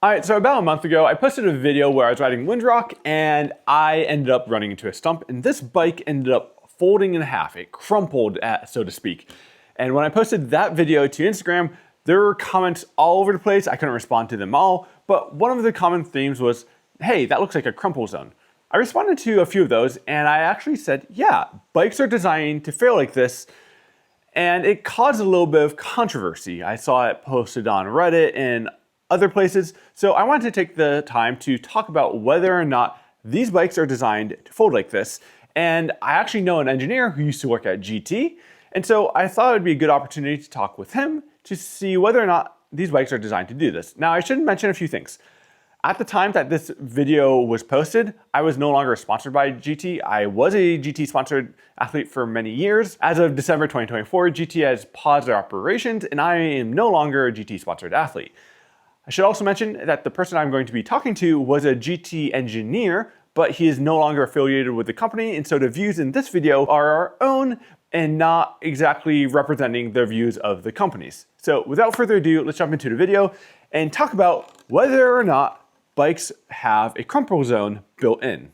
All right, so about a month ago, I posted a video where I was riding Windrock and I ended up running into a stump, and this bike ended up folding in half. It crumpled, so to speak. And when I posted that video to Instagram, there were comments all over the place. I couldn't respond to them all, but one of the common themes was, hey, that looks like a crumple zone. I responded to a few of those, and I actually said, yeah, bikes are designed to fail like this, and it caused a little bit of controversy. I saw it posted on Reddit and other places, so I wanted to take the time to talk about whether or not these bikes are designed to fold like this. And I actually know an engineer who used to work at GT, and so I thought it would be a good opportunity to talk with him to see whether or not these bikes are designed to do this. Now, I should mention a few things. At the time that this video was posted, I was no longer sponsored by GT. I was a GT sponsored athlete for many years. As of December 2024, GT has paused their operations and I am no longer a GT sponsored athlete. I should also mention that the person I'm going to be talking to was a GT engineer, but he is no longer affiliated with the company, and so the views in this video are our own and not exactly representing the views of the companies. So without further ado, let's jump into the video and talk about whether or not bikes have a crumple zone built in.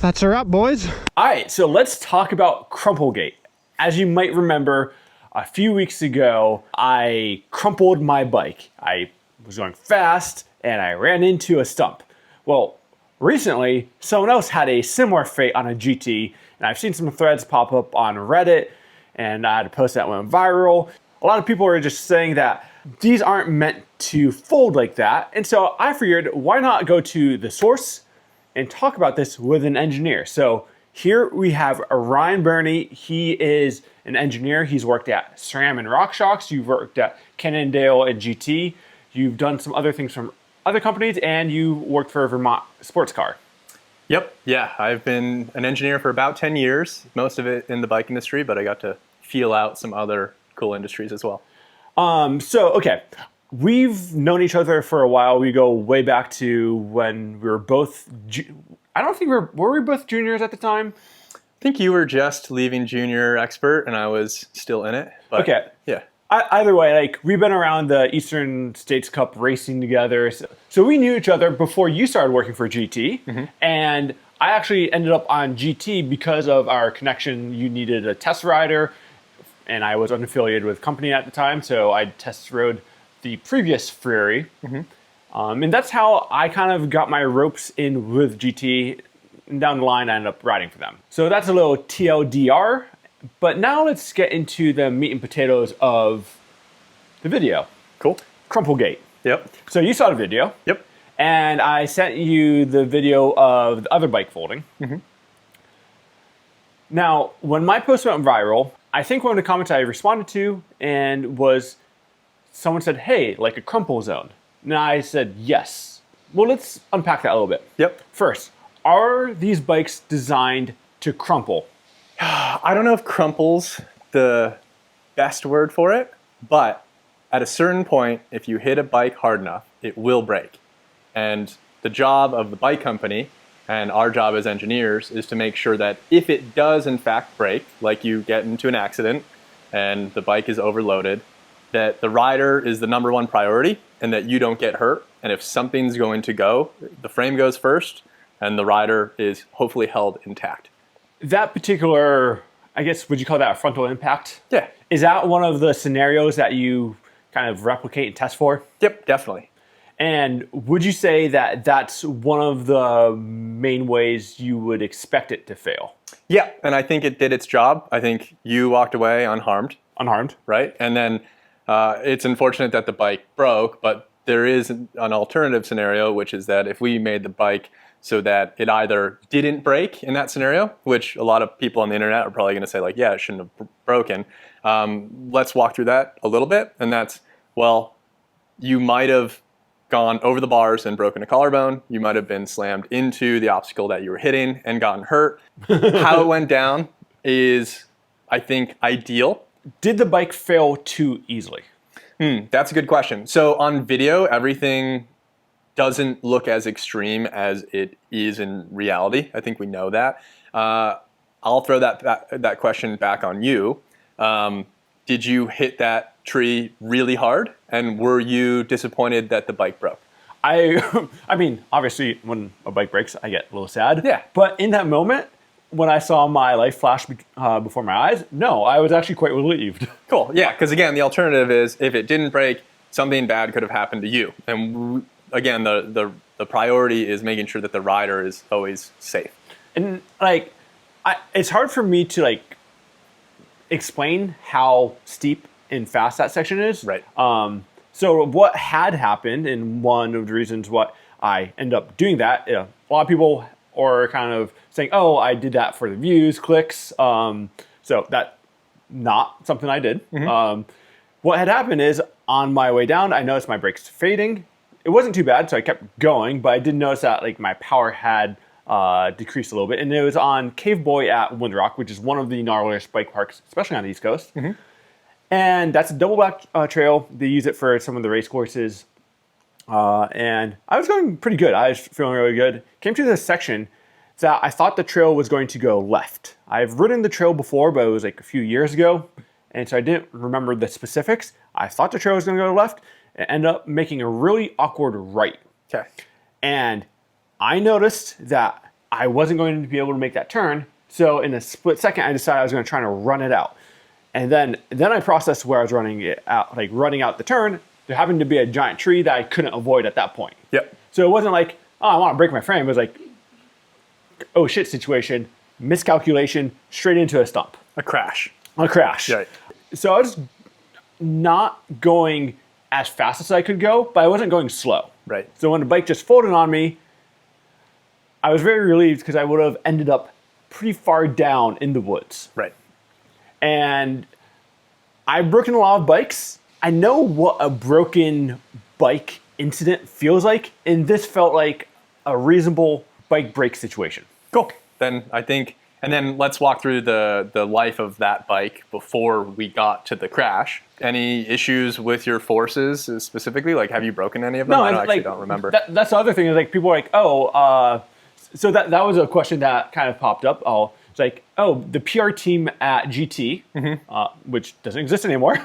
That's a wrap, boys. All right, so let's talk about Crumplegate. As you might remember, a few weeks ago, I crumpled my bike. I was going fast and I ran into a stump. Well, recently, someone else had a similar fate on a GT, and I've seen some threads pop up on Reddit, and I had a post that went viral. A lot of people are just saying that these aren't meant to fold like that, and so I figured, why not go to the source and talk about this with an engineer. So here we have Ryan Burney. He is an engineer. He's worked at SRAM and RockShox. You've worked at Cannondale and GT. You've done some other things from other companies, and you worked for Vermont Sports Car. Yep, yeah, I've been an engineer for about 10 years, most of it in the bike industry, but I got to feel out some other cool industries as well. Okay, we've known each other for a while. We go way back to when we were both, I don't think were we both juniors at the time? I think you were just leaving junior expert and I was still in it. But okay. Yeah. Either way, like, we've been around the Eastern States Cup racing together. So we knew each other before you started working for GT. And I actually ended up on GT because of our connection. You needed a test rider, and I was unaffiliated with the company at the time, so I test rode the previous Ferrari. And that's how I kind of got my ropes in with GT. And down the line, I ended up riding for them. So that's a little TLDR. But now let's get into the meat and potatoes of the video. Cool. Crumplegate. Yep. So you saw the video. Yep. And I sent you the video of the other bike folding. Now, when my post went viral, I think one of the comments I responded to and was someone said, hey, like a crumple zone. And I said, yes. Well, let's unpack that a little bit. Yep. First, are these bikes designed to crumple? I don't know if crumple's the best word for it, but at a certain point, if you hit a bike hard enough, it will break. And the job of the bike company and our job as engineers is to make sure that if it does in fact break, like you get into an accident and the bike is overloaded, that the rider is the #1 priority and that you don't get hurt. And if something's going to go, the frame goes first and the rider is hopefully held intact. That particular, I guess, would you call that a frontal impact? Yeah. Is that one of the scenarios that you kind of replicate and test for? Yep, definitely. And would you say that that's one of the main ways you would expect it to fail? Yeah, and I think it did its job. I think you walked away unharmed. Unharmed. Right? And then it's unfortunate that the bike broke, but there is an alternative scenario, which is that if we made the bike so that it either didn't break in that scenario, which a lot of people on the internet are probably going to say, like, yeah, it shouldn't have broken. Let's walk through that a little bit. And that's, well, you might have gone over the bars and broken a collarbone. You might have been slammed into the obstacle that you were hitting and gotten hurt. How it went down is, I think, ideal. Did the bike fail too easily? That's a good question. So on video, everything doesn't look as extreme as it is in reality. I think we know that. I'll throw that question back on you. Did you hit that tree really hard? And were you disappointed that the bike broke? I mean, obviously, when a bike breaks, I get a little sad. Yeah. But in that moment, when I saw my life flash before my eyes, no, I was actually quite relieved. Cool. Yeah, because again, the alternative is if it didn't break, something bad could have happened to you. And again, the priority is making sure that the rider is always safe. And like, it's hard for me to like explain how steep and fast that section is. Right. So what had happened, and one of the reasons what I ended up doing that, a lot of people are kind of saying, "Oh, I did that for the views, clicks." So that not something I did. What had happened is on my way down, I noticed my brakes fading. It wasn't too bad, so I kept going, but I did notice that like my power had decreased a little bit, and it was on Cave Boy at Windrock, which is one of the gnarliest bike parks, especially on the East Coast. And that's a double black trail. They use it for some of the race courses. And I was going pretty good. I was feeling really good. Came to this section that I thought the trail was going to go left. I've ridden the trail before, but it was like a few years ago. And so I didn't remember the specifics. I thought the trail was going to go left. It ended up making a really awkward right. Okay. And I noticed that I wasn't going to be able to make that turn. So in a split second, I decided I was going to try to run it out. And then I processed where I was running it out, like running out the turn. There happened to be a giant tree that I couldn't avoid at that point. Yep. So it wasn't like, oh, I want to break my frame. It was like, oh shit situation, miscalculation, straight into a stump. A crash. A crash. Right. So I was not going as fast as I could go, but I wasn't going slow. Right. So when the bike just folded on me, I was very relieved because I would have ended up pretty far down in the woods. Right. And I've broken a lot of bikes. I know what a broken bike incident feels like, and this felt like a reasonable bike break situation. Cool. Then I think, and then let's walk through the life of that bike before we got to the crash. Any issues with your forces specifically? Like, have you broken any of them? No, I actually like, don't remember. That's the other thing is like people are like, oh, so that was a question that kind of popped up. It's like, oh, the PR team at GT, which doesn't exist anymore,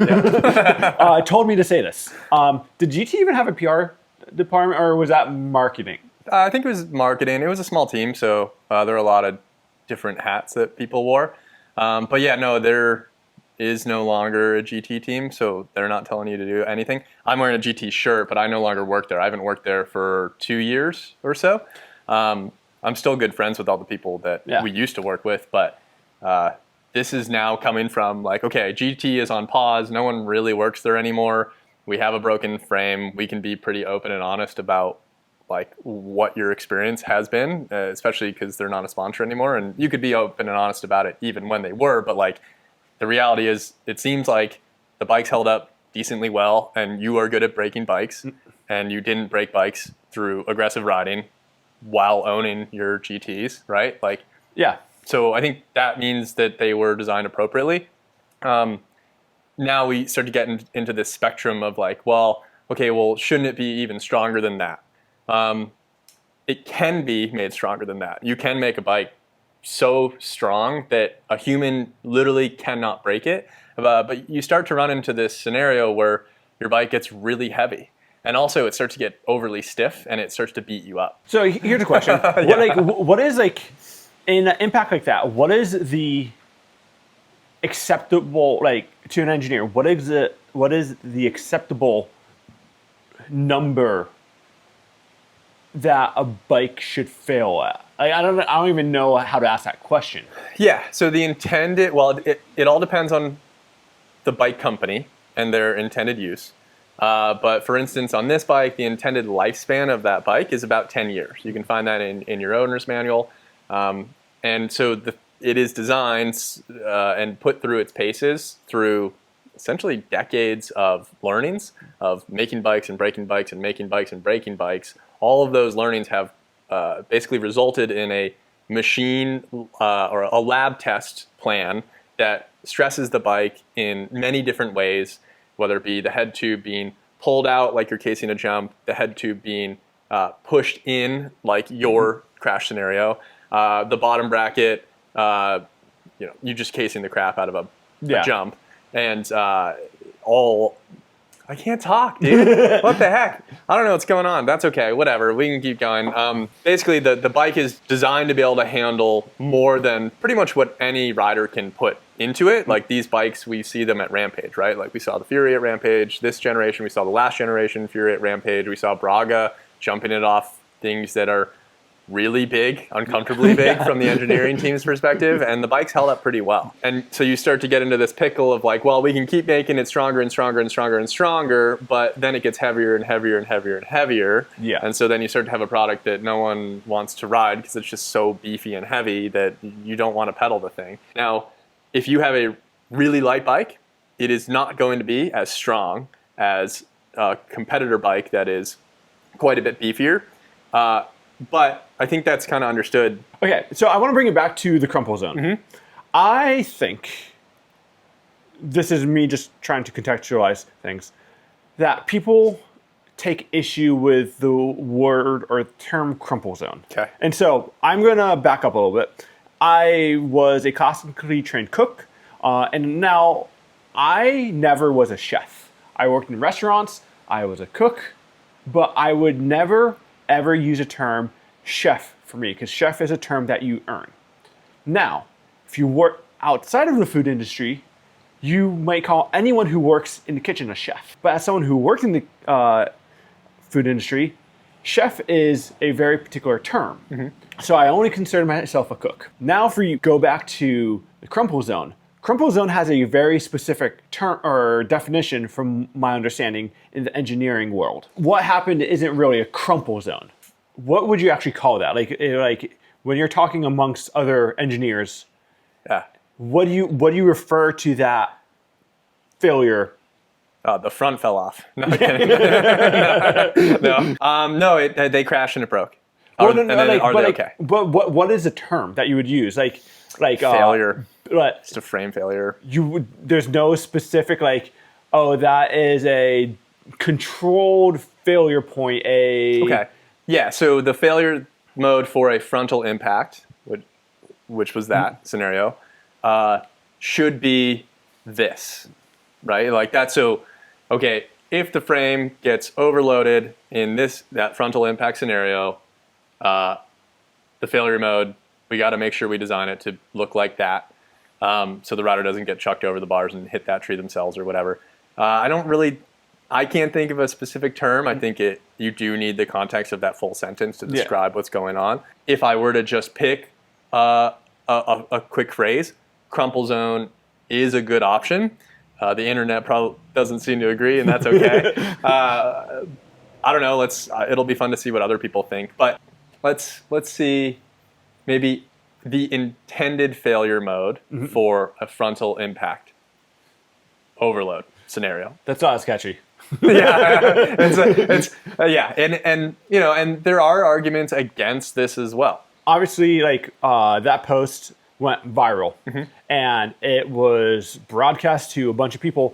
told me to say this. Did GT even have a PR department, or was that marketing? I think it was marketing. It was a small team, so there were a lot of different hats that people wore. But yeah, no, there is no longer a GT team, so they're not telling you to do anything. I'm wearing a GT shirt, but I no longer work there. I haven't worked there for 2 years or so. I'm still good friends with all the people that we used to work with, but this is now coming from like, okay, GT is on pause. No one really works there anymore. We have a broken frame. We can be pretty open and honest about like what your experience has been, especially because they're not a sponsor anymore. And you could be open and honest about it even when they were, but like the reality is it seems like the bikes held up decently well and you are good at breaking bikes and you didn't break bikes through aggressive riding while owning your GTs, right? Like, Yeah. so I think that means that they were designed appropriately. Now we start to get into this spectrum of like, well, okay, well, shouldn't it be even stronger than that? It can be made stronger than that. You can make a bike so strong that a human literally cannot break it. But you start to run into this scenario where your bike gets really heavy. And also it starts to get overly stiff and it starts to beat you up. So here's a question. What is like, in an impact like that, what is the acceptable, like to an engineer, what is the acceptable number that a bike should fail at? Like, I don't even know how to ask that question. Yeah, so the intended, well, it all depends on the bike company and their intended use. But for instance, on this bike, the intended lifespan of that bike is about 10 years. You can find that in your owner's manual. And so it is designed and put through its paces through essentially decades of learnings of making bikes and breaking bikes and making bikes and breaking bikes. All of those learnings have basically resulted in a machine or a lab test plan that stresses the bike in many different ways, whether it be the head tube being pulled out like you're casing a jump, the head tube being pushed in like your crash scenario, the bottom bracket you just casing the crap out of a Yeah. jump, and I can't talk, dude. What the heck? I don't know what's going on. That's okay. Whatever. We can keep going. Basically, the bike is designed to be able to handle more than pretty much what any rider can put into it. Like these bikes, we see them at Rampage, right? Like we saw the Fury at Rampage this generation. We saw the last generation Fury at Rampage. We saw Braga jumping it off things that are really big, uncomfortably big from the engineering team's perspective, and the bike's held up pretty well. And so you start to get into this pickle of like, well, we can keep making it stronger and stronger and stronger and stronger, but then it gets heavier and heavier and heavier and heavier. Yeah. And so then you start to have a product that no one wants to ride because it's just so beefy and heavy that you don't want to pedal the thing. Now, if you have a really light bike, it is not going to be as strong as a competitor bike that is quite a bit beefier. But I think that's kind of understood. Okay, so I want to bring it back to the Crumple Zone. I think, this is me just trying to contextualize things, that people take issue with the word or term Crumple Zone. Okay. And so I'm going to back up a little bit. I was a classically trained cook, and now I never was a chef. I worked in restaurants, I was a cook, but I would never ever use a term chef for me, because chef is a term that you earn. Now, if you work outside of the food industry, you might call anyone who works in the kitchen a chef. But as someone who worked in the food industry, chef is a very particular term. So I only consider myself a cook. Now for you, go back to the Crumple Zone. Crumple Zone has a very specific term or definition from my understanding in the engineering world. What happened isn't really a crumple zone. What would you actually call that? Like when you're talking amongst other engineers, Yeah. what do you refer to that failure? The front fell off. No, I'm kidding. No, they crashed and it broke. Well, Are they okay? But what is the term that you would use? Like Failure. But Just a frame failure. there's no specific that is a controlled failure point. Okay. Yeah. So the failure mode for a frontal impact, which was that scenario, should be this, right? Like that. So, okay, if the frame gets overloaded in that frontal impact scenario, the failure mode, we got to make sure we design it to look like that. So the rider doesn't get chucked over the bars and hit that tree themselves or whatever. I can't think of a specific term. I think you do need the context of that full sentence to describe what's going on. If I were to just pick a quick phrase, Crumple Zone is a good option. The internet probably doesn't seem to agree, and that's okay. I don't know. It'll be fun to see what other people think. But let's see maybe the intended failure mode for a frontal impact overload scenario. That's not as catchy. Yeah, and there are arguments against this as well. Obviously, that post went viral, and it was broadcast to a bunch of people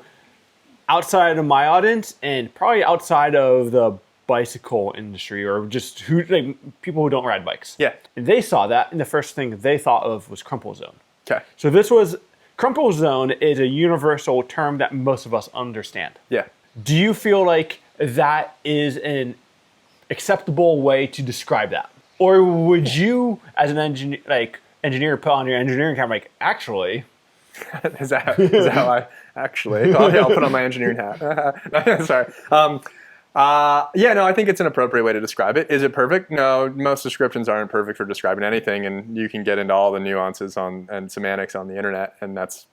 outside of my audience and probably outside of the bicycle industry, or just people who don't ride bikes. Yeah. And they saw that, and the first thing they thought of was Crumple Zone. Okay. So Crumple Zone is a universal term that most of us understand. Yeah. Do you feel like that is an acceptable way to describe that? Or would you, as an engineer, put on your engineering camera, actually... is that how I actually... I'll put on my engineering hat. Sorry. I think it's an appropriate way to describe it. Is it perfect? No, most descriptions aren't perfect for describing anything, and you can get into all the nuances and semantics on the internet, and that's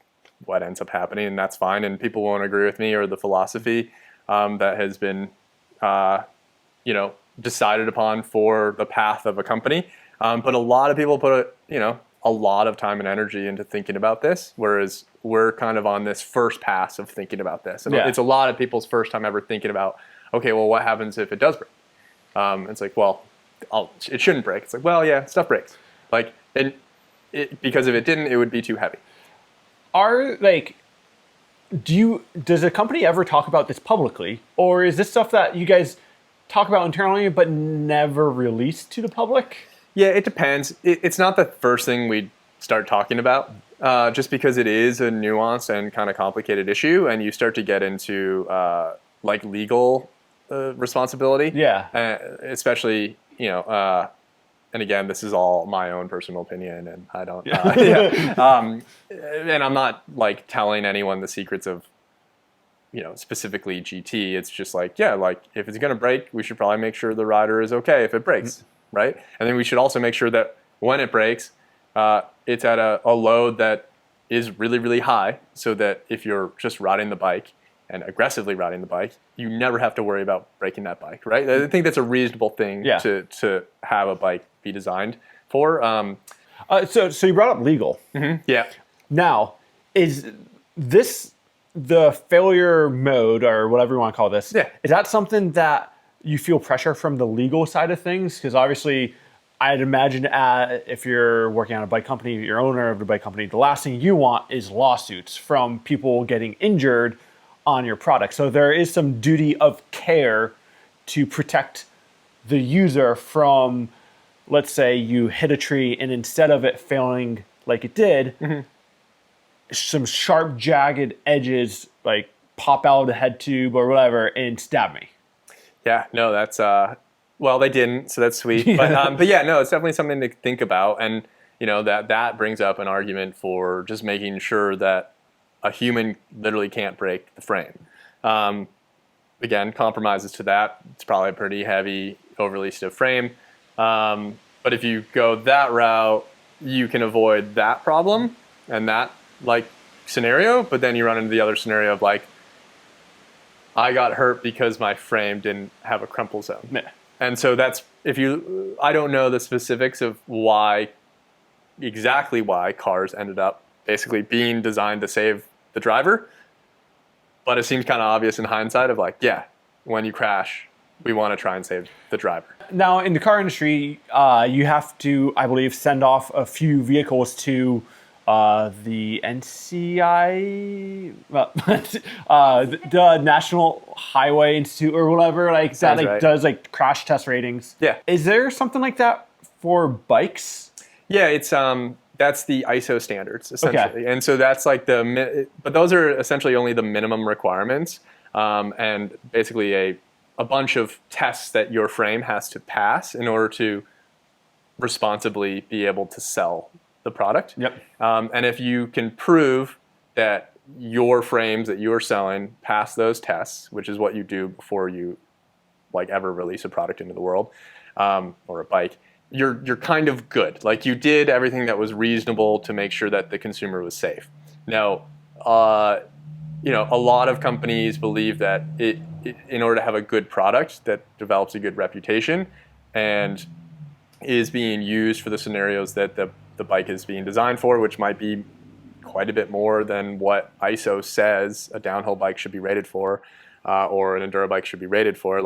what ends up happening, and that's fine, and people won't agree with me or the philosophy that has been decided upon for the path of a company. But a lot of people put a lot of time and energy into thinking about this, whereas we're kind of on this first pass of thinking about this. And it's a lot of people's first time ever thinking about, okay, well, what happens if it does break? It's like, well, it shouldn't break. It's like, well, yeah, stuff breaks. Because if it didn't, it would be too heavy. Does a company ever talk about this publicly, or is this stuff that you guys talk about internally but never release to the public? Yeah, it depends. It's not the first thing we start talking about. just because it is a nuanced and kind of complicated issue, and you start to get into like legal responsibility. Yeah. Especially, and again, this is all my own personal opinion, and I don't. And I'm not like telling anyone the secrets of, specifically GT. It's just like, like if it's going to break, we should probably make sure the rider is okay if it breaks, right? And then we should also make sure that when it breaks, it's at a load that is really, really high, so that if you're just riding the bike and aggressively riding the bike, you never have to worry about breaking that bike, right? I think that's a reasonable thing to have a bike be designed for. So you brought up legal. Yeah. Now, is this the failure mode, or whatever you want to call this? Yeah. Is that something that you feel pressure from the legal side of things? Because obviously, I'd imagine if you're working on a bike company, you're owner of the bike company, the last thing you want is lawsuits from people getting injured on your product. So there is some duty of care to protect the user from, let's say you hit a tree and instead of it failing like it did, some sharp, jagged edges like pop out of the head tube or whatever and stab me. Yeah, no, that's well, they didn't, so that's sweet. But yeah, no, it's definitely something to think about, and that brings up an argument for just making sure that a human literally can't break the frame. Again, compromises to that. It's probably a pretty heavy, overly stiff frame. But if you go that route, you can avoid that problem and that scenario. But then you run into the other scenario of I got hurt because my frame didn't have a crumple zone. Yeah. And so I don't know the specifics of exactly why cars ended up basically being designed to save the driver. But it seems kind of obvious in hindsight of when you crash, we want to try and save the driver. Now, in the car industry, you have to, I believe, send off a few vehicles to the NCI, the National Highway Institute or whatever, that right. does crash test ratings. Yeah. Is there something like that for bikes? Yeah, it's that's the ISO standards essentially, Okay. And so that's but those are essentially only the minimum requirements, and basically a bunch of tests that your frame has to pass in order to responsibly be able to sell the product. Yep. And if you can prove that your frames that you're selling pass those tests, which is what you do before you ever release a product into the world, or a bike, you're kind of good. You did everything that was reasonable to make sure that the consumer was safe. Now, a lot of companies believe that in order to have a good product that develops a good reputation and is being used for the scenarios that the bike is being designed for, which might be quite a bit more than what ISO says a downhill bike should be rated for, or an enduro bike should be rated for.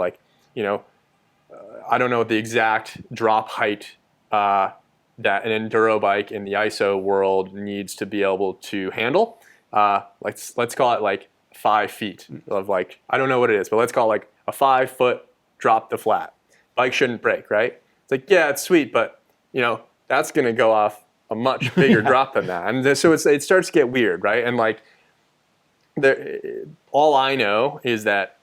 I don't know the exact drop height that an enduro bike in the ISO world needs to be able to handle. Let's call it 5 feet of I don't know what it is, but let's call it a 5 foot drop to flat. Bike shouldn't break, right? It's yeah, it's sweet, but that's gonna go off a much bigger drop than that, and so it starts to get weird, right? And all I know is that,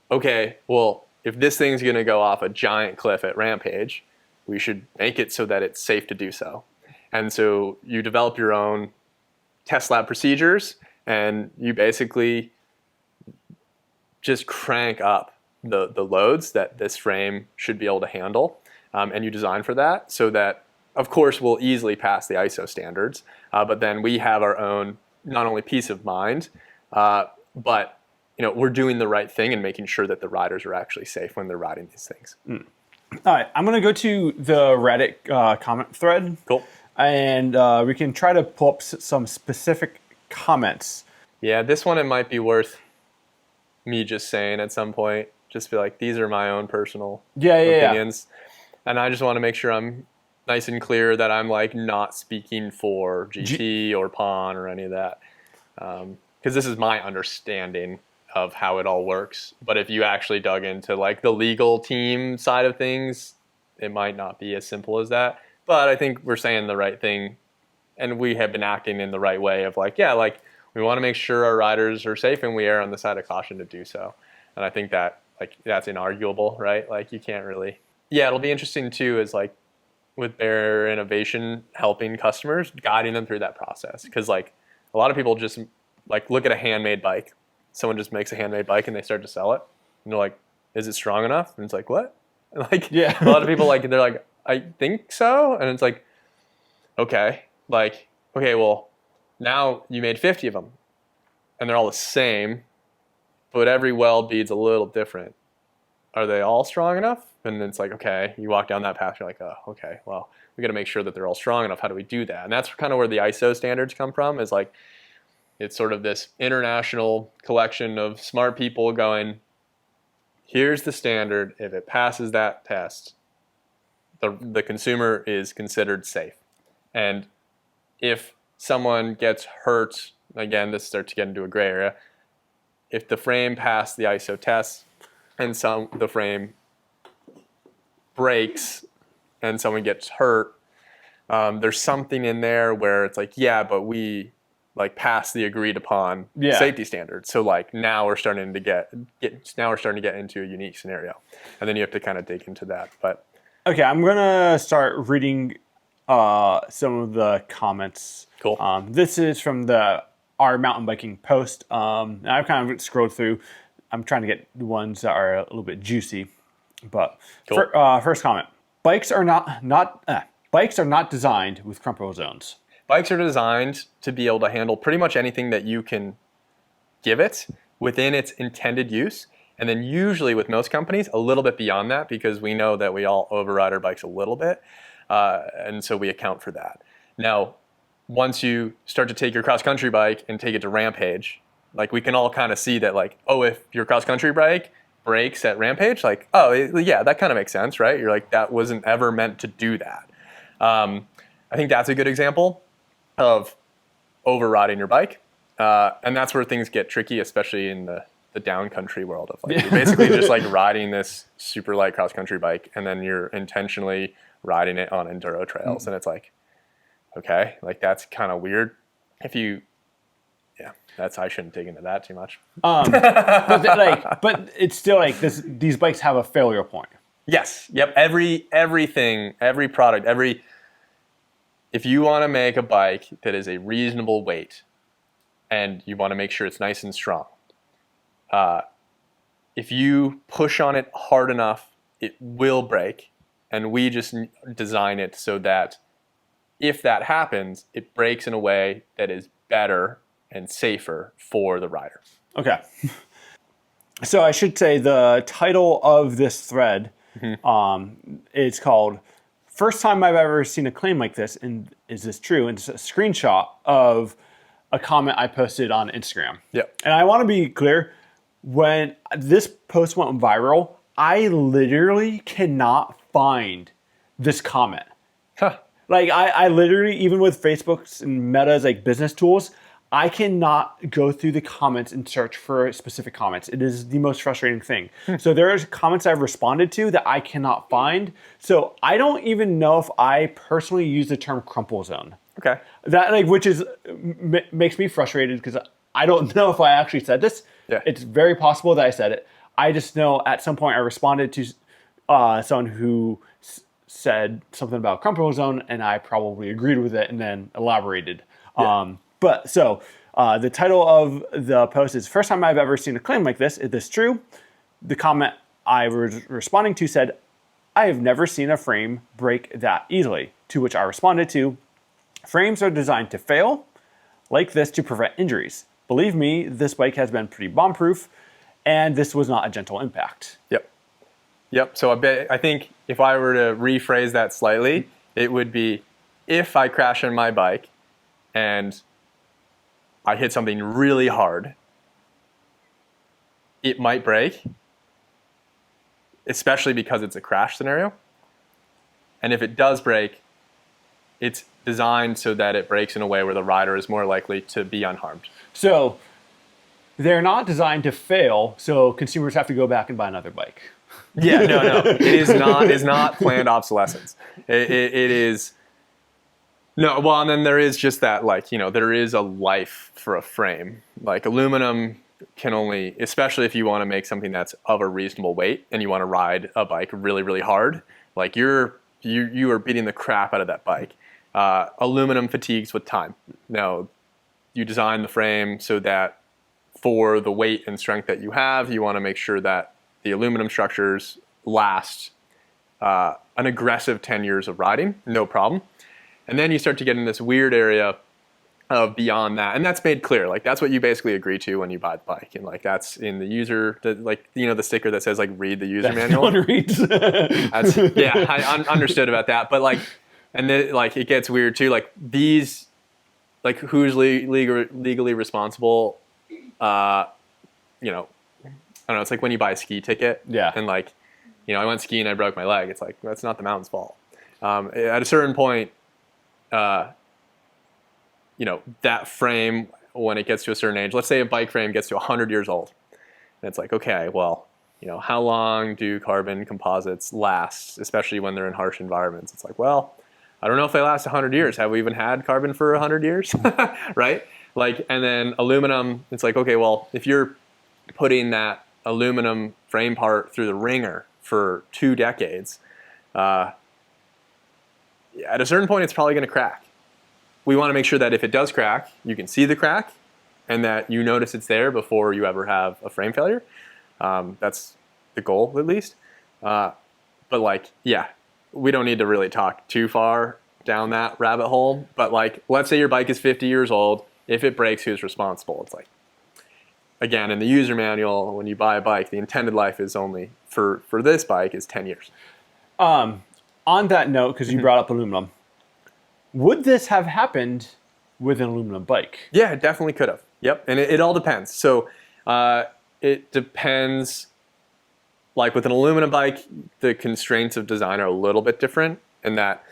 okay, well, if this thing's gonna go off a giant cliff at Rampage, we should make it so that it's safe to do so. And so you develop your own test lab procedures, and you basically just crank up the loads that this frame should be able to handle, and you design for that so that, of course, we'll easily pass the ISO standards, but then we have our own not only peace of mind, but we're doing the right thing and making sure that the riders are actually safe when they're riding these things. All right, I'm gonna go to the Reddit comment thread. Cool. And we can try to pull up some specific comments. Yeah, this one, it might be worth me just saying at some point, just be these are my own personal opinions. Yeah. And I just want to make sure I'm nice and clear that I'm not speaking for GT or PON or any of that. Because this is my understanding of how it all works. But if you actually dug into the legal team side of things, it might not be as simple as that. But I think we're saying the right thing and we have been acting in the right way of like, yeah, like we want to make sure our riders are safe and we err on the side of caution to do so. And I think that like that's inarguable, right? Like you can't really. Yeah, it'll be interesting too is like with Bare Innovation helping customers, guiding them through that process. Because like a lot of people just like look at a handmade bike. Someone just makes a handmade bike and they start to sell it. And they're like, is it strong enough? And it's like, what? And like, yeah. A lot of people like, they're like, I think so. And it's like, okay, well, now you made 50 of them and they're all the same, but every weld bead's a little different. Are they all strong enough? And then it's like, okay, you walk down that path, you're like, oh, okay, well, we got to make sure that they're all strong enough. How do we do that? And that's kind of where the ISO standards come from, is like, it's sort of this international collection of smart people going, here's the standard. If it passes that test, the consumer is considered safe. And if someone gets hurt, again, this starts to get into a gray area, if the frame passed the ISO test and the frame breaks and someone gets hurt, there's something in there where it's like, yeah, but we like pass the agreed upon safety standards. So like now we're starting to get into a unique scenario, and then you have to kind of dig into that. But okay, I'm gonna start reading some of the comments. Cool. This is from our mountain biking post. And I've kind of scrolled through. I'm trying to get the ones that are a little bit juicy. But cool. First comment: bikes are not designed with crumple zones. Bikes are designed to be able to handle pretty much anything that you can give it within its intended use. And then usually with most companies, a little bit beyond that, because we know that we all override our bikes a little bit. And so we account for that. Now, once you start to take your cross-country bike and take it to Rampage, like we can all kind of see that like, oh, if your cross-country bike breaks at Rampage, like, oh, yeah, that kind of makes sense, right? You're like, that wasn't ever meant to do that. I think that's a good example of overriding your bike. And that's where things get tricky, especially in the downcountry world of like, you're basically just like riding this super light cross-country bike and then you're intentionally riding it on enduro trails. And it's like, okay, like that's kind of weird. I shouldn't dig into that too much. But it's still like these bikes have a failure point. Yes. Yep. Everything, every product, if you want to make a bike that is a reasonable weight and you want to make sure it's nice and strong, if you push on it hard enough, it will break. And we just design it so that if that happens, it breaks in a way that is better and safer for the rider. Okay. So I should say the title of this thread is called "First Time I've Ever Seen a Claim Like This, and Is This True?" And it's a screenshot of a comment I posted on Instagram. Yep. And I want to be clear, when this post went viral, I literally cannot find this comment. Huh. Like I literally, even with Facebook's and Meta's like business tools, I cannot go through the comments and search for specific comments. It is the most frustrating thing. So there's comments I've responded to that I cannot find. So I don't even know if I personally use the term crumple zone. Okay. That which is makes me frustrated because I don't know if I actually said this. Yeah. It's very possible that I said it. I just know at some point I responded to someone who said something about crumple zone, and I probably agreed with it and then elaborated. Yeah. But so the title of the post is "First Time I've Ever Seen a Claim Like This. Is this true?" The comment I was responding to said, "I have never seen a frame break that easily." To which I responded to, "Frames are designed to fail like this to prevent injuries. Believe me, this bike has been pretty bomb-proof, and this was not a gentle impact." Yep. So I think if I were to rephrase that slightly, it would be, if I crash on my bike and I hit something really hard, it might break, especially because it's a crash scenario. And if it does break, it's designed so that it breaks in a way where the rider is more likely to be unharmed. So they're not designed to fail, so consumers have to go back and buy another bike. Yeah, no. It is not planned obsolescence. It is No, well, and then there is just that, like, there is a life for a frame. Like aluminum can only, especially if you want to make something that's of a reasonable weight and you want to ride a bike really, really hard, like you are beating the crap out of that bike. Aluminum fatigues with time. Now, you design the frame so that for the weight and strength that you have, you want to make sure that the aluminum structures last an aggressive 10 years of riding, no problem. And then you start to get in this weird area of beyond that. And that's made clear. Like that's what you basically agree to when you buy the bike. And like that's in the user, the sticker that says like read the user manual. No one reads. Yeah, I understood about that. But like, and then like it gets weird too. Like these, like who's legally responsible? I don't know. It's like when you buy a ski ticket. Yeah. And like, I went skiing and I broke my leg. It's like, that's not the mountain's fault. At a certain point, that frame, when it gets to a certain age, let's say a bike frame gets to 100 years old. And it's like, okay, well, how long do carbon composites last, especially when they're in harsh environments? It's like, well, I don't know if they last 100 years. Have we even had carbon for 100 years? Right? Like, and then aluminum, it's like, okay, well, if you're putting that aluminum frame part through the ringer for 2 decades, at a certain point, it's probably going to crack. We want to make sure that if it does crack, you can see the crack and that you notice it's there before you ever have a frame failure. That's the goal, at least. But like, yeah, we don't need to really talk too far down that rabbit hole. But like, let's say your bike is 50 years old. If it breaks, who's responsible? It's like, again, in the user manual, when you buy a bike, the intended life is only for this bike is 10 years. On that note, because you brought up aluminum, would this have happened with an aluminum bike? Yeah, it definitely could have. Yep, and it all depends. So it depends, like with an aluminum bike, the constraints of design are a little bit different in that,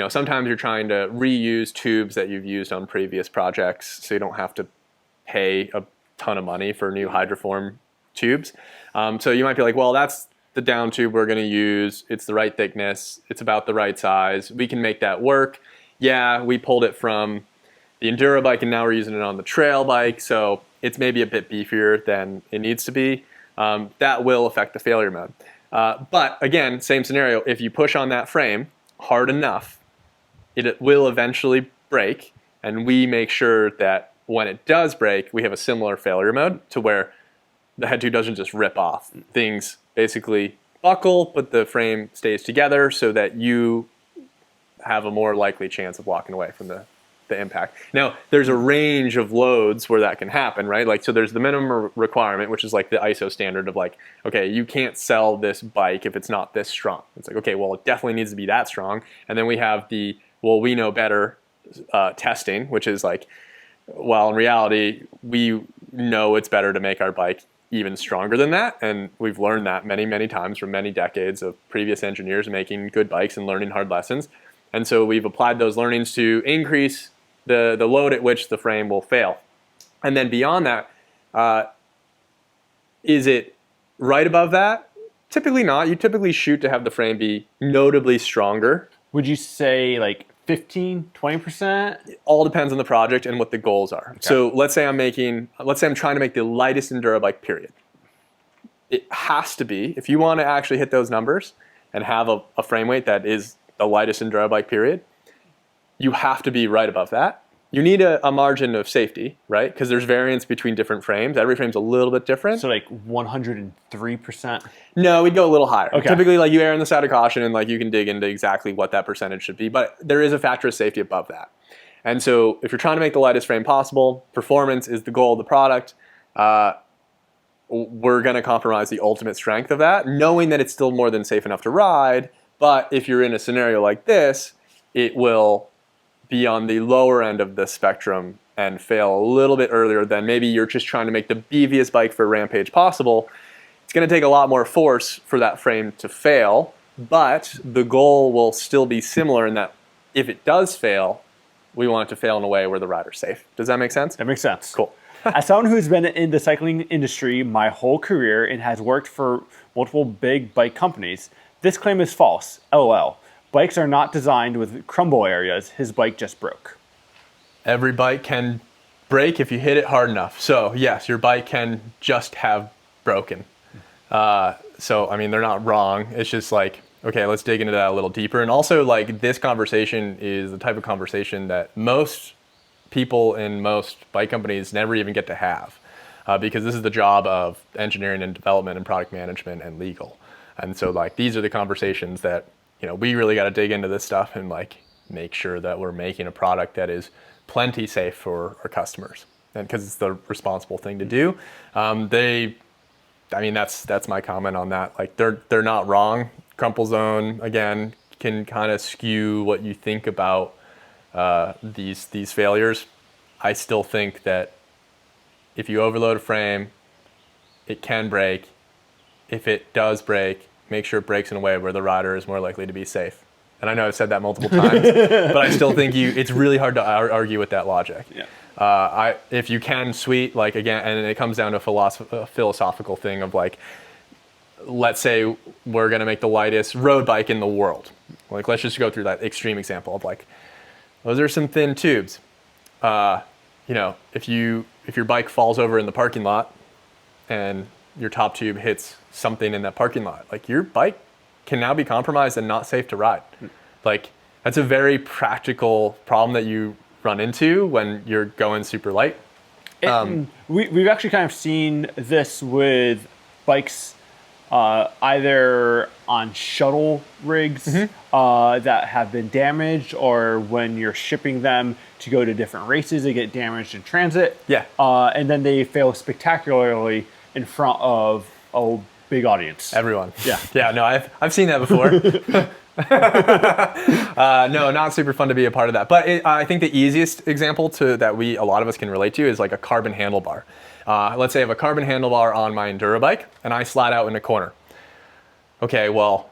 sometimes you're trying to reuse tubes that you've used on previous projects, so you don't have to pay a ton of money for new hydroform tubes. So you might be like, well, that's the down tube we're going to use. It's the right thickness. It's about the right size. We can make that work. Yeah, we pulled it from the Enduro bike and now we're using it on the trail bike. So it's maybe a bit beefier than it needs to be. That will affect the failure mode. But again, same scenario. If you push on that frame hard enough, it will eventually break. And we make sure that when it does break, we have a similar failure mode to where the head tube doesn't just rip off. Things basically buckle, but the frame stays together so that you have a more likely chance of walking away from the impact. Now, there's a range of loads where that can happen, right? Like, so there's the minimum requirement, which is like the ISO standard of like, okay, you can't sell this bike if it's not this strong. It's like, okay, well, it definitely needs to be that strong. And then we have the, well, we know better testing, which is like, well, in reality, we know it's better to make our bike even stronger than that. And we've learned that many, many times from many decades of previous engineers making good bikes and learning hard lessons. And so we've applied those learnings to increase the load at which the frame will fail. And then beyond that, is it right above that? Typically not. You typically shoot to have the frame be notably stronger. Would you say like 15, 20%? It all depends on the project and what the goals are. Okay. So let's say I'm trying to make the lightest enduro bike, period. It has to be, if you want to actually hit those numbers and have a frame weight that is the lightest enduro bike, period, you have to be right above that. You need a margin of safety, right? Because there's variance between different frames. Every frame's a little bit different. So like 103%? No, we'd go a little higher. Okay. Typically, like you err on the side of caution and like you can dig into exactly what that percentage should be. But there is a factor of safety above that. And so if you're trying to make the lightest frame possible, performance is the goal of the product. We're going to compromise the ultimate strength of that, knowing that it's still more than safe enough to ride. But if you're in a scenario like this, it will be on the lower end of the spectrum and fail a little bit earlier than maybe you're just trying to make the beefiest bike for Rampage possible. It's going to take a lot more force for that frame to fail, but the goal will still be similar in that if it does fail, we want it to fail in a way where the rider's safe. Does that make sense? That makes sense. Cool. As someone who's been in the cycling industry my whole career and has worked for multiple big bike companies, this claim is false, LOL. bikes are not designed with crumble areas. His bike just broke. Every bike can break if you hit it hard enough. So yes, your bike can just have broken. So, I mean, they're not wrong. It's just like, okay, let's dig into that a little deeper. And also, like, this conversation is the type of conversation that most people in most bike companies never even get to have, because this is the job of engineering and development and product management and legal. And so, like, these are the conversations that, you know, we really got to dig into this stuff and, like, make sure that we're making a product that is plenty safe for our customers. And because it's the responsible thing to do. I mean, that's my comment on that. Like, they're not wrong. Crumple zone, again, can kind of skew what you think about these failures. I still think that if you overload a frame, it can break. If it does break, make sure it breaks in a way where the rider is more likely to be safe. And I know I've said that multiple times, but I still think it's really hard to argue with that logic. Yeah. If you can, sweet, like, again, and it comes down to a philosophical thing of, like, let's say we're going to make the lightest road bike in the world. Like, let's just go through that extreme example of, like, those are some thin tubes. You know, if your bike falls over in the parking lot and your top tube hits something in that parking lot, like, your bike can now be compromised and not safe to ride. Like, that's a very practical problem that you run into when you're going super light. We've actually kind of seen this with bikes either on shuttle rigs that have been damaged, or when you're shipping them to go to different races, they get damaged in transit. Yeah. And then they fail spectacularly in front of a big audience. Everyone. Yeah. Yeah, no, I've seen that before. No, not super fun to be a part of that. But I think the easiest example that a lot of us can relate to is like a carbon handlebar. Let's say I have a carbon handlebar on my enduro bike and I slide out in a corner. Okay, well,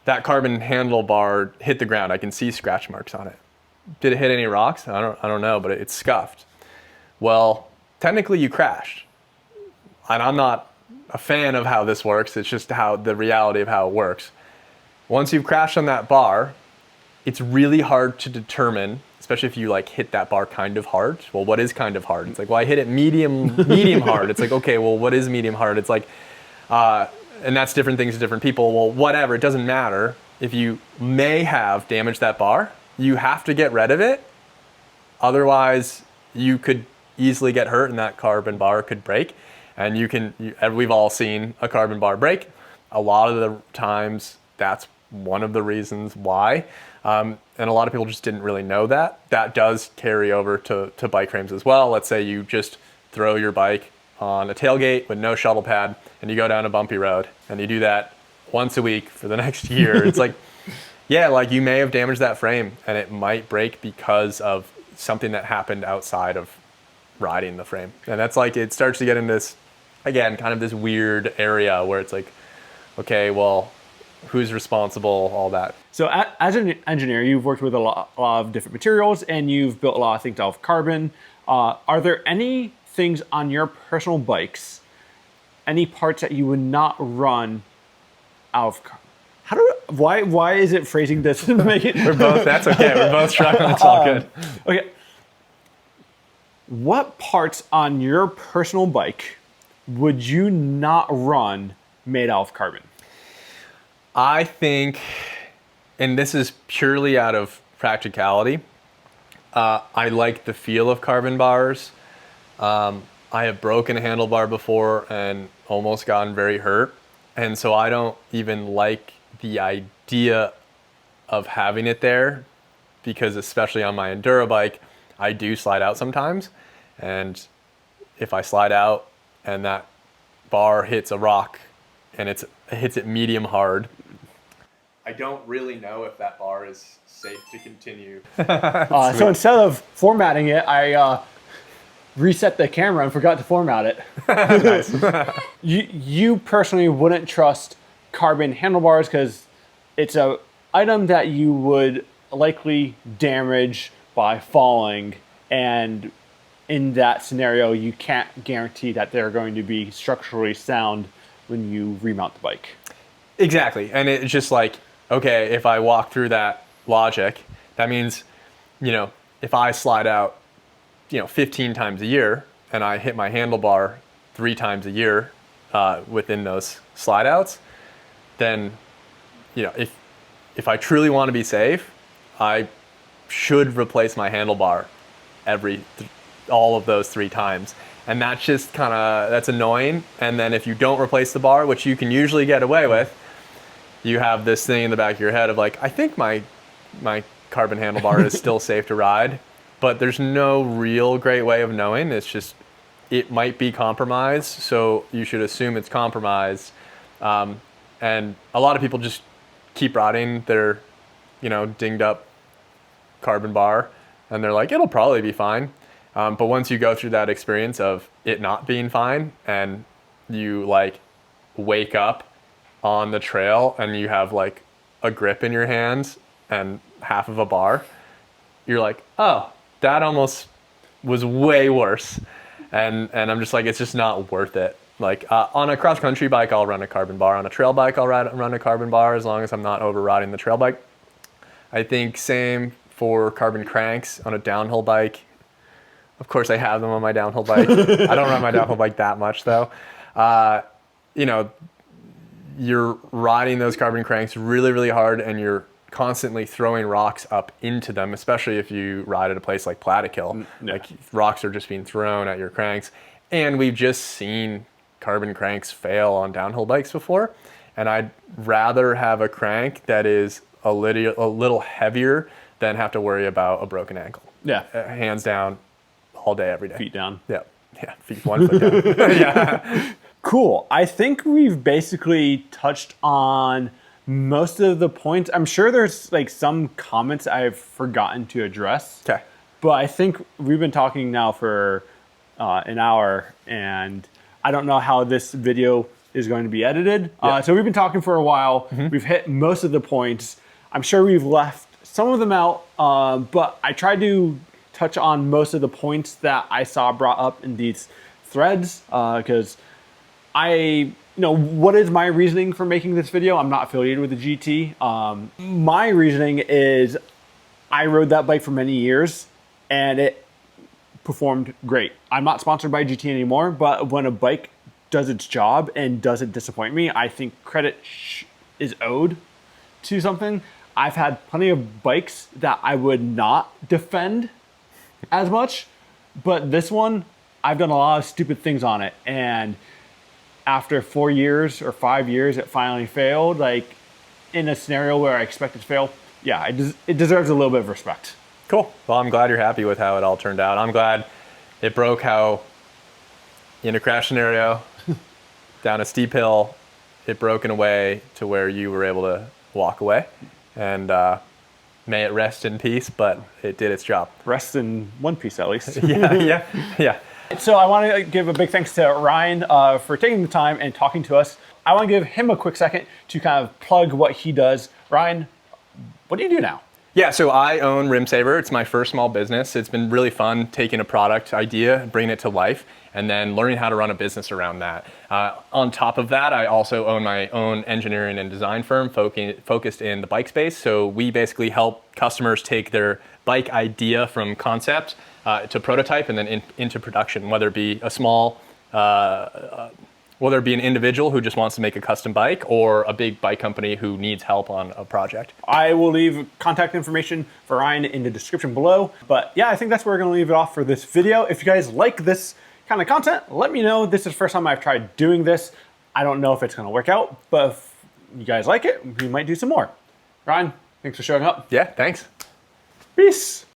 that carbon handlebar hit the ground. I can see scratch marks on it. Did it hit any rocks? I don't know, but it's scuffed. Well, technically you crashed. And I'm not a fan of how this works. It's just the reality of how it works. Once you've crashed on that bar, it's really hard to determine, especially if you, like, hit that bar kind of hard. Well, what is kind of hard? It's like, well, I hit it medium hard. It's like, okay, well, what is medium hard? It's like, and that's different things to different people. Well, whatever, it doesn't matter. If you may have damaged that bar, you have to get rid of it. Otherwise, you could easily get hurt and that carbon bar could break. And we've all seen a carbon bar break. A lot of the times, that's one of the reasons why. And a lot of people just didn't really know that. That does carry over to bike frames as well. Let's say you just throw your bike on a tailgate with no shuttle pad and you go down a bumpy road and you do that once a week for the next year. It's like, yeah, like, you may have damaged that frame and it might break because of something that happened outside of riding the frame. And that's like, it starts to get in this, again, kind of this weird area where it's like, okay, well, who's responsible, all that. So as an engineer, you've worked with a lot of different materials and you've built a lot of things out of carbon. Are there any things on your personal bikes, any parts that you would not run out of carbon? Why is it phrasing this to make it? We're both, that's okay. We're both struggling. It's all good. Okay. What parts on your personal bike would you not run made out of carbon? I think, and this is purely out of practicality, I like the feel of carbon bars. I have broken a handlebar before and almost gotten very hurt. And so I don't even like the idea of having it there, because especially on my enduro bike, I do slide out sometimes. And if I slide out and that bar hits a rock and it hits it medium hard, I don't really know if that bar is safe to continue. So instead of formatting it, I reset the camera and forgot to format it. Nice. You personally wouldn't trust carbon handlebars because it's an item that you would likely damage by falling, and in that scenario, you can't guarantee that they're going to be structurally sound when you remount the bike. Exactly. And it's just like, okay, if I walk through that logic, that means, if I slide out, 15 times a year and I hit my handlebar 3 times a year within those slide outs, then, if I truly want to be safe, I should replace my handlebar all of those 3 times. And that's just that's annoying. And then if you don't replace the bar, which you can usually get away with, you have this thing in the back of your head of like, I think my carbon handlebar is still safe to ride, but there's no real great way of knowing. It's just, it might be compromised, so you should assume it's compromised. And a lot of people just keep riding their, dinged up carbon bar, and they're like, it'll probably be fine. But once you go through that experience of it not being fine, and you like wake up on the trail and you have like a grip in your hands and half of a bar, you're like, oh, that almost was way worse. And I'm just like, it's just not worth it. Like on a cross country bike, I'll run a carbon bar. On a trail bike, I'll run a carbon bar as long as I'm not overriding the trail bike. I think same for carbon cranks on a downhill bike. Of course, I have them on my downhill bike. I don't run my downhill bike that much though. You're riding those carbon cranks really, really hard, and you're constantly throwing rocks up into them, especially if you ride at a place like Plattekill. Yeah. Like rocks are just being thrown at your cranks. And we've just seen carbon cranks fail on downhill bikes before. And I'd rather have a crank that is a little heavier than have to worry about a broken ankle. Yeah. Hands down, all day, every day. Feet down. Yeah. Yeah. Feet 1 foot down. Yeah. Cool. I think we've basically touched on most of the points. I'm sure there's like some comments I've forgotten to address. Okay. But I think we've been talking now for an hour, and I don't know how this video is going to be edited. Yeah. So we've been talking for a while. Mm-hmm. We've hit most of the points. I'm sure we've left some of them out, but I tried to touch on most of the points that I saw brought up in these threads, because what is my reasoning for making this video? I'm not affiliated with the GT. My reasoning is I rode that bike for many years and it performed great. I'm not sponsored by GT anymore, but when a bike does its job and doesn't disappoint me, I think credit is owed to something. I've had plenty of bikes that I would not defend as much, but this one, I've done a lot of stupid things on it, and after 4 years or 5 years, it finally failed, like in a scenario where I expected to fail. Yeah, it deserves a little bit of respect. Cool. Well, I'm glad you're happy with how it all turned out. I'm glad it broke how, in a crash scenario, down a steep hill, it broke in a way to where you were able to walk away. And may it rest in peace, but it did its job. Rest in one piece, at least. Yeah. So I want to give a big thanks to Ryan for taking the time and talking to us. I want to give him a quick second to kind of plug what he does. Ryan, what do you do now? Yeah, so I own RimSaver. It's my first small business. It's been really fun taking a product idea, bringing it to life, and then learning how to run a business around that. On top of that, I also own my own engineering and design firm focused in the bike space. So we basically help customers take their bike idea from concept to prototype and then into production, whether it be a small, whether it be an individual who just wants to make a custom bike or a big bike company who needs help on a project. I will leave contact information for Ryan in the description below. But yeah, I think that's where we're going to leave it off for this video. If you guys like this kind of content, let me know. This is the first time I've tried doing this. I don't know if it's going to work out, but if you guys like it, we might do some more. Ryan, thanks for showing up. Yeah, thanks. Peace.